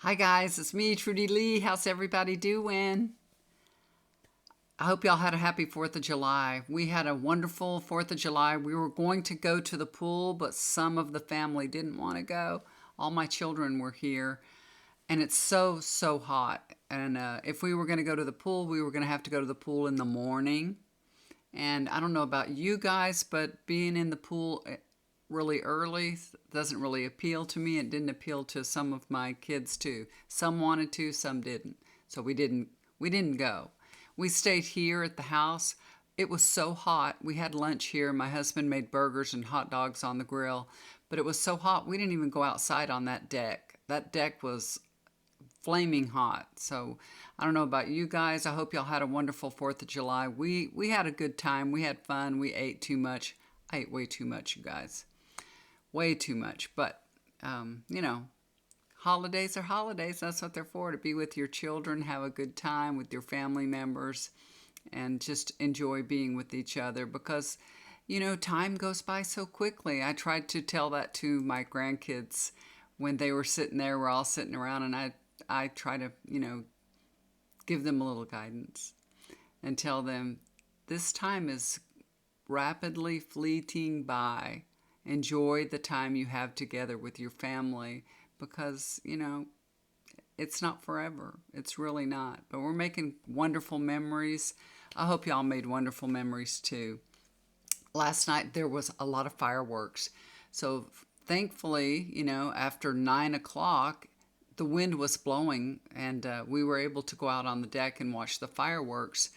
Hi guys, it's me, Trudy Lee. How's everybody doing? I hope y'all had a happy 4th of July. We had a wonderful 4th of July. We were going to go to the pool, but some of the family didn't want to go. All my children were here, and it's so hot. And if we were going to go to the pool, we were going to have to go to the pool in the morning. And I don't know about you guys, but being in the pool really early doesn't really appeal to me. It didn't appeal to some of my kids too. Some wanted to, some didn't. So we didn't go. We stayed here at the house. It was so hot. We had lunch here. My husband made burgers and hot dogs on the grill, but it was so hot we didn't even go outside on that deck. That deck was flaming hot. So I don't know about you guys. I hope y'all had a wonderful 4th of July. We had a good time. We had fun. We ate too much. I ate way too much, you guys. Way too much. But, you know, holidays are holidays. That's what they're for, to be with your children, have a good time with your family members, and just enjoy being with each other because, time goes by so quickly. I tried to tell that to my grandkids when they were sitting there. We're all sitting around, and I try to, give them a little guidance and tell them this time is rapidly fleeting by. Enjoy the time you have together with your family because, it's not forever. It's really not. But we're making wonderful memories. I hope y'all made wonderful memories too. Last night there was a lot of fireworks. So thankfully, after 9 o'clock, the wind was blowing and we were able to go out on the deck and watch the fireworks.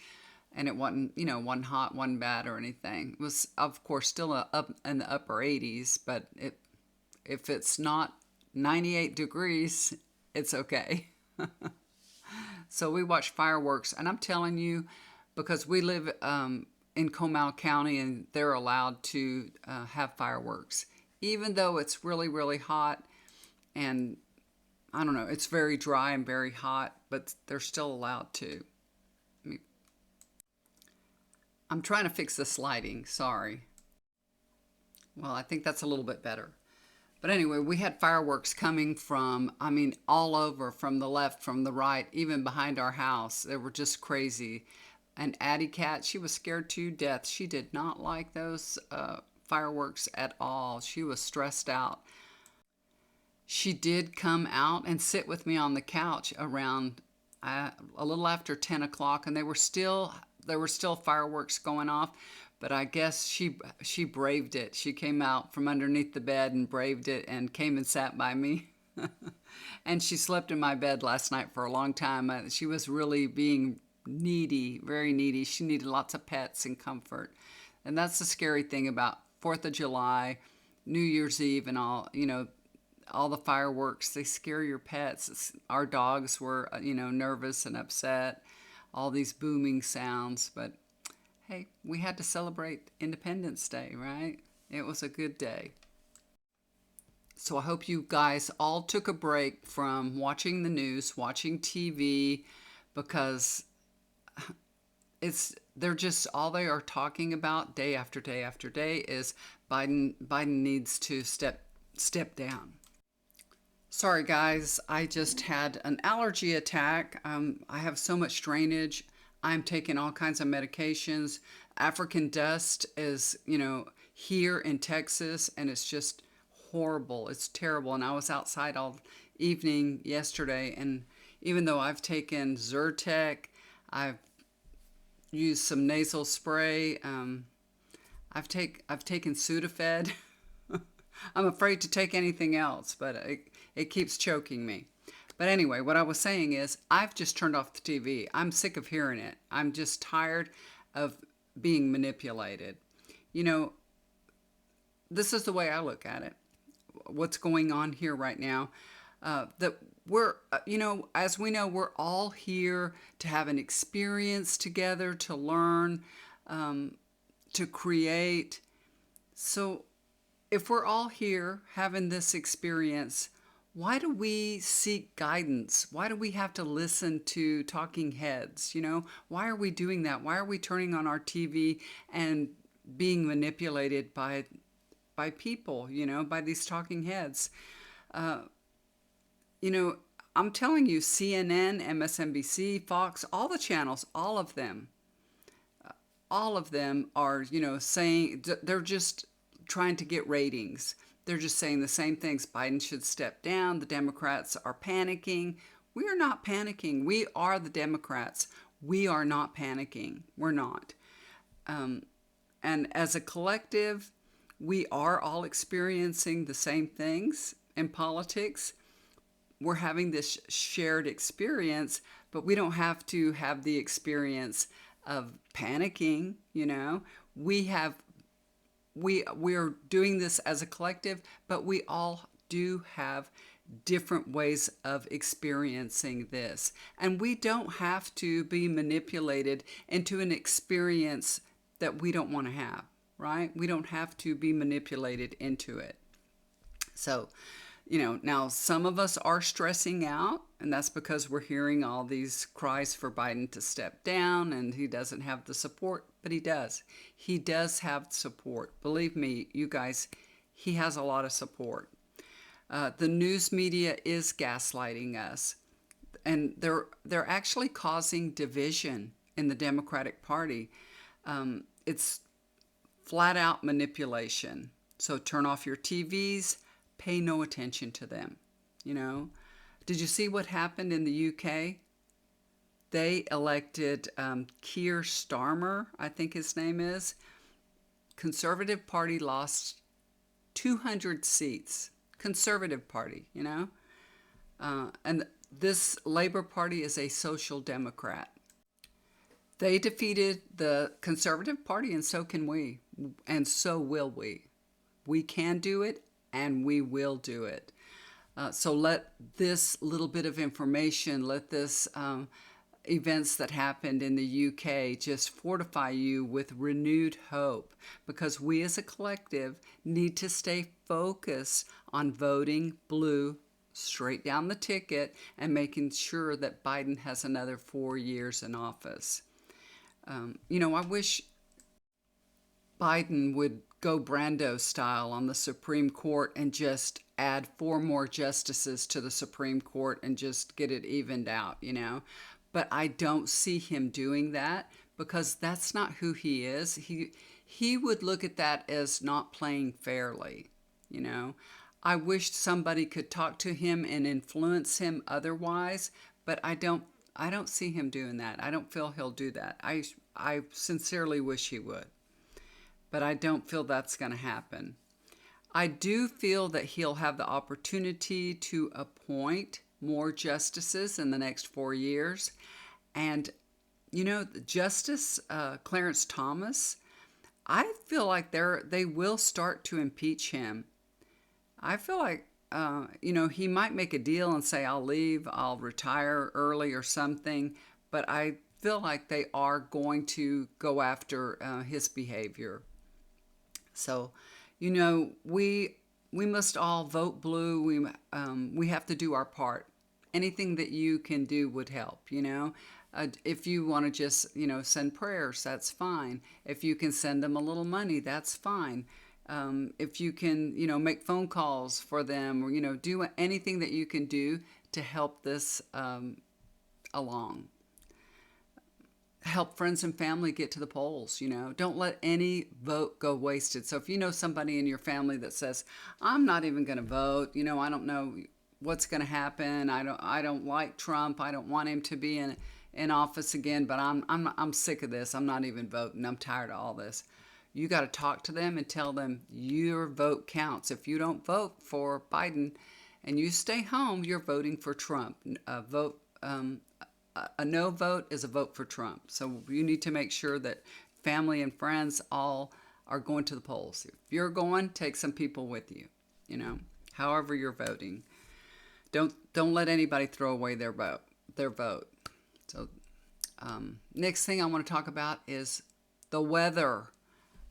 And it wasn't, wasn't hot, wasn't bad or anything. It was, of course, still up in the upper 80s, but if it's not 98 degrees, it's okay. So we watched fireworks, and I'm telling you, because we live in Comal County and they're allowed to have fireworks, even though it's really hot and I don't know, it's very dry and very hot, but they're still allowed to. I'm trying to fix this lighting, sorry. Well, I think that's a little bit better. But anyway, we had fireworks coming from, all over, from the left, from the right, even behind our house. They were just crazy. And Addie Cat, she was scared to death. She did not like those fireworks at all. She was stressed out. She did come out and sit with me on the couch around a little after 10 o'clock, and there were still fireworks going off, but I guess she braved it. She came out from underneath the bed and braved it and came and sat by me. And she slept in my bed last night for a long time. She was really being needy, very needy. She needed lots of pets and comfort. And that's the scary thing about 4th of July, New Year's Eve, and all the fireworks. They scare your pets. Our dogs were, nervous and upset. All these booming sounds, but hey, we had to celebrate Independence Day, right? It was a good day. So I hope you guys all took a break from watching the news, watching TV, because they're just all they are talking about day after day after day is Biden needs to step down. Sorry guys, I just had an allergy attack. I have so much drainage. I'm taking all kinds of medications. African dust is, here in Texas, and it's just horrible. It's terrible. And I was outside all evening yesterday, and even though I've taken Zyrtec, I've used some nasal spray, I've taken Sudafed. I'm afraid to take anything else, but it keeps choking me. But anyway, what I was saying is I've just turned off the TV. I'm sick of hearing it. I'm just tired of being manipulated. You know, this is the way I look at it. What's going on here right now? That we're, as we know, we're all here to have an experience together, to learn, to create. So if we're all here having this experience, why do we seek guidance? Why do we have to listen to talking heads? Why are we doing that? Why are we turning on our TV and being manipulated by people, by these talking heads? You know, I'm telling you, CNN, MSNBC, Fox, all the channels, all of them are, saying they're just trying to get ratings. They're just saying the same things. Biden should step down. The Democrats are panicking. We are not panicking. We are the Democrats. We are not panicking. We're not. And as a collective, we are all experiencing the same things in politics. We're having this shared experience, but we don't have to have the experience of panicking. We're doing this as a collective, but we all do have different ways of experiencing this. And we don't have to be manipulated into an experience that we don't want to have, right? We don't have to be manipulated into it. So, now some of us are stressing out, and that's because we're hearing all these cries for Biden to step down and he doesn't have the support, but he does. He does have support. Believe me, you guys, he has a lot of support. The news media is gaslighting us, and they're actually causing division in the Democratic Party. It's flat out manipulation. So turn off your TVs, pay no attention to them. Did you see what happened in the UK? They elected Keir Starmer, I think his name is. Conservative Party lost 200 seats. Conservative Party, and this Labour Party is a social democrat. They defeated the Conservative Party, and so can we, and so will we. We can do it, and we will do it. So let this little bit of information, let this events that happened in the UK just fortify you with renewed hope, because we as a collective need to stay focused on voting blue straight down the ticket and making sure that Biden has another 4 years in office. I wish Biden would go Brando style on the Supreme Court and just add 4 more justices to the Supreme Court and just get it evened out, But I don't see him doing that, because that's not who he is. He would look at that as not playing fairly, I wish somebody could talk to him and influence him otherwise, but I don't see him doing that. I don't feel he'll do that. I sincerely wish he would, but I don't feel that's going to happen. I do feel that he'll have the opportunity to appoint more justices in the next 4 years. And, Justice Clarence Thomas, I feel like they will start to impeach him. I feel like, he might make a deal and say, I'll leave, I'll retire early or something. But I feel like they are going to go after his behavior. So, we must all vote blue. We have to do our part. Anything that you can do would help, If you want to just, send prayers, that's fine. If you can send them a little money, that's fine. If you can, make phone calls for them, or, do anything that you can do to help this along. Help friends and family get to the polls, Don't let any vote go wasted. So if you know somebody in your family that says, I'm not even going to vote, I don't know what's going to happen. I don't like Trump. I don't want him to be in office again, but I'm sick of this. I'm not even voting. I'm tired of all this. You got to talk to them and tell them your vote counts. If you don't vote for Biden and you stay home, you're voting for Trump. A no vote is a vote for Trump. So you need to make sure that family and friends all are going to the polls. If you're going, take some people with you, however you're voting. Don't let anybody throw away their vote. So next thing I want to talk about is the weather,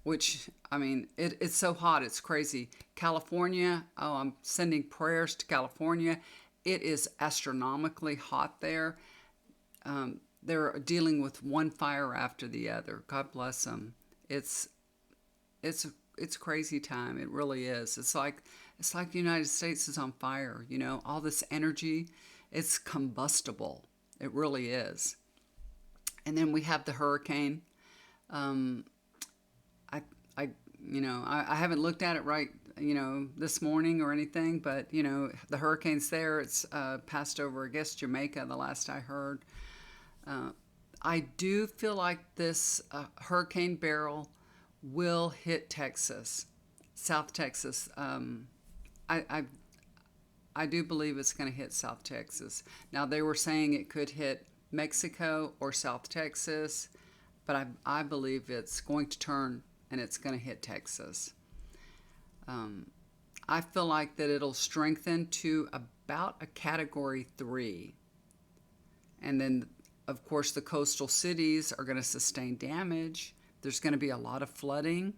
which, it's so hot, it's crazy. California, I'm sending prayers to California. It is astronomically hot there. They're dealing with one fire after the other. God bless them. It's crazy time. It really is. It's like the United States is on fire. All this energy. It's combustible. It really is. And then we have the hurricane. Um, I, I, I haven't looked at it right, this morning or anything, but, the hurricane's there. It's passed over, I guess, Jamaica, the last I heard. Uh, I do feel like this Hurricane Beryl will hit Texas, South Texas. I, I, I do believe it's going to hit South Texas. Now, they were saying it could hit Mexico or South Texas, but I believe it's going to turn and it's going to hit Texas. Um, I feel like that it'll strengthen to about a Category 3. And then, of course, the coastal cities are going to sustain damage. There's going to be a lot of flooding.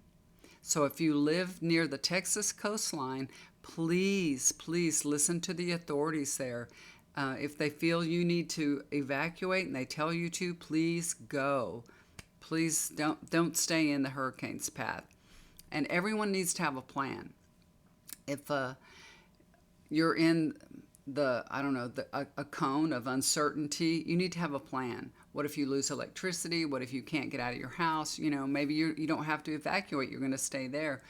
So if you live near the Texas coastline, please, please listen to the authorities there. If they feel you need to evacuate and they tell you to, please go. Please don't stay in the hurricane's path. And everyone needs to have a plan. If you're in a cone of uncertainty, you need to have a plan. What if you lose electricity? What if you can't get out of your house? Maybe you don't have to evacuate. You're going to stay there.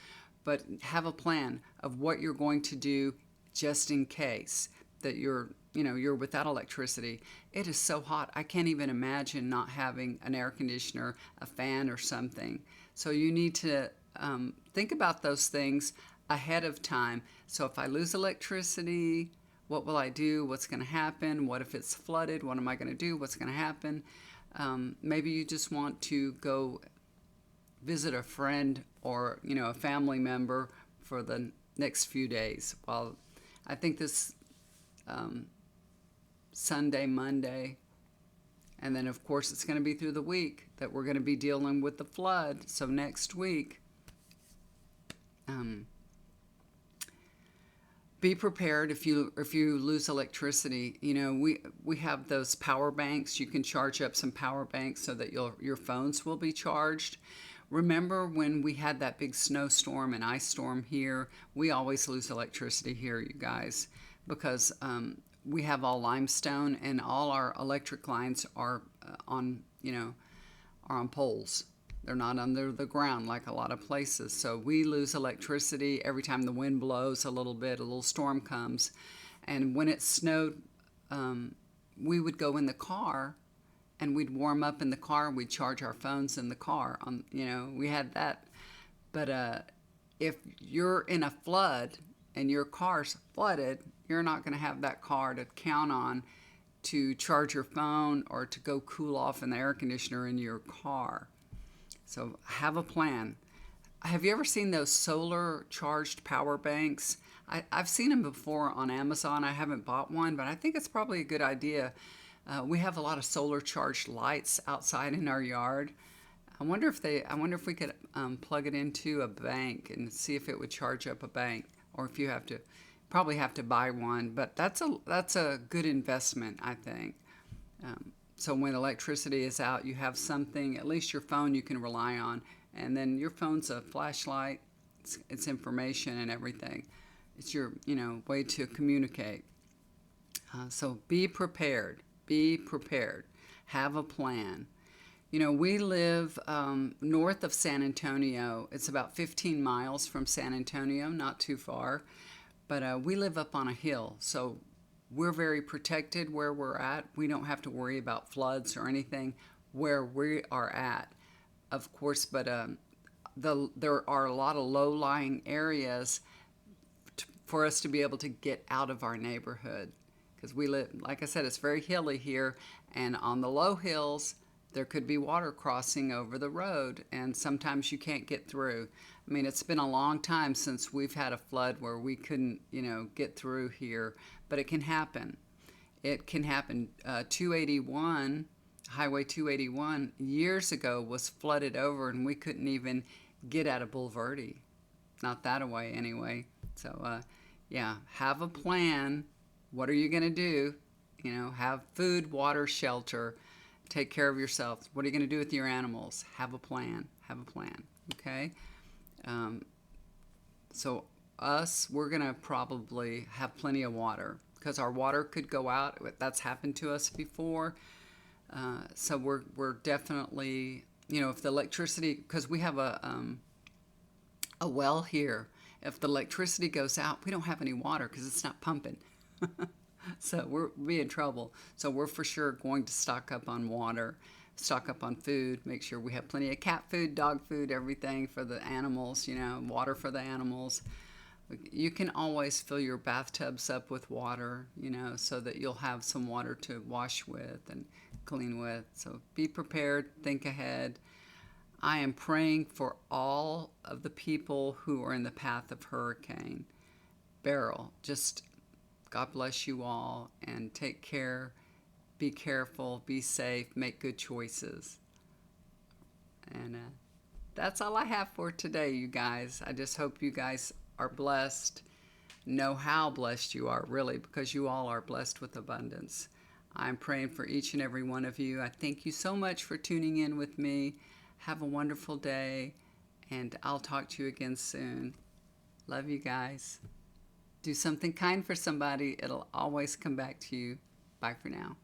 But have a plan of what you're going to do just in case that you're without electricity. It is so hot. I can't even imagine not having an air conditioner, a fan, or something. So you need to think about those things ahead of time. So if I lose electricity, what will I do? What's going to happen? What if it's flooded? What am I going to do? What's going to happen? Maybe you just want to go visit a friend or a family member for the next few days. Well, I think this Sunday, Monday, and then of course it's going to be through the week that we're going to be dealing with the flood. So next week, be prepared if you lose electricity. We have those power banks. You can charge up some power banks so that your phones will be charged. Remember when we had that big snowstorm and ice storm here? We always lose electricity here, you guys, because we have all limestone and all our electric lines are on poles. They're not under the ground like a lot of places. So we lose electricity every time the wind blows a little bit, a little storm comes. And when it snowed, we would go in the car and we'd warm up in the car and we'd charge our phones in the car. We had that. But if you're in a flood and your car's flooded, you're not going to have that car to count on to charge your phone or to go cool off in the air conditioner in your car. So have a plan. Have you ever seen those solar charged power banks? I've seen them before on Amazon. I haven't bought one, but I think it's probably a good idea. We have a lot of solar charged lights outside in our yard. I wonder if we could plug it into a bank and see if it would charge up a bank, or if you probably have to buy one. But that's a good investment, I think. So when electricity is out, you have something, at least your phone you can rely on. And then your phone's a flashlight. It's information and everything. It's your, way to communicate. So be prepared. Be prepared. Have a plan. We live north of San Antonio. It's about 15 miles from San Antonio, not too far. But we live up on a hill, so we're very protected where we're at. We don't have to worry about floods or anything where we are at, of course, but there are a lot of low-lying areas for us to be able to get out of our neighborhood, because we live, like I said, it's very hilly here, and on the low hills, there could be water crossing over the road, and sometimes you can't get through. I mean, it's been a long time since we've had a flood where we couldn't, get through here, but it can happen. It can happen. 281, Highway 281, years ago was flooded over, and we couldn't even get out of Bulverde. Not that away, anyway. So, have a plan. What are you going to do? Have food, water, shelter. Take care of yourself. What are you going to do with your animals? Have a plan. Have a plan. Okay? So we're going to probably have plenty of water. because our water could go out. That's happened to us before. So we're definitely, if the electricity, because we have a well here. If the electricity goes out, we don't have any water because it's not pumping. So we'll be in trouble. So we're for sure going to stock up on water, stock up on food, make sure we have plenty of cat food, dog food, everything for the animals, water for the animals. You can always fill your bathtubs up with water, so that you'll have some water to wash with and clean with. So be prepared, think ahead. I am praying for all of the people who are in the path of Hurricane Beryl. Just God bless you all, and take care. Be careful, be safe, make good choices. And that's all I have for today, you guys. I just hope you guys are blessed. Know how blessed you are, really, because you all are blessed with abundance. I'm praying for each and every one of you. I thank you so much for tuning in with me. Have a wonderful day, and I'll talk to you again soon. Love you guys. Do something kind for somebody. It'll always come back to you. Bye for now.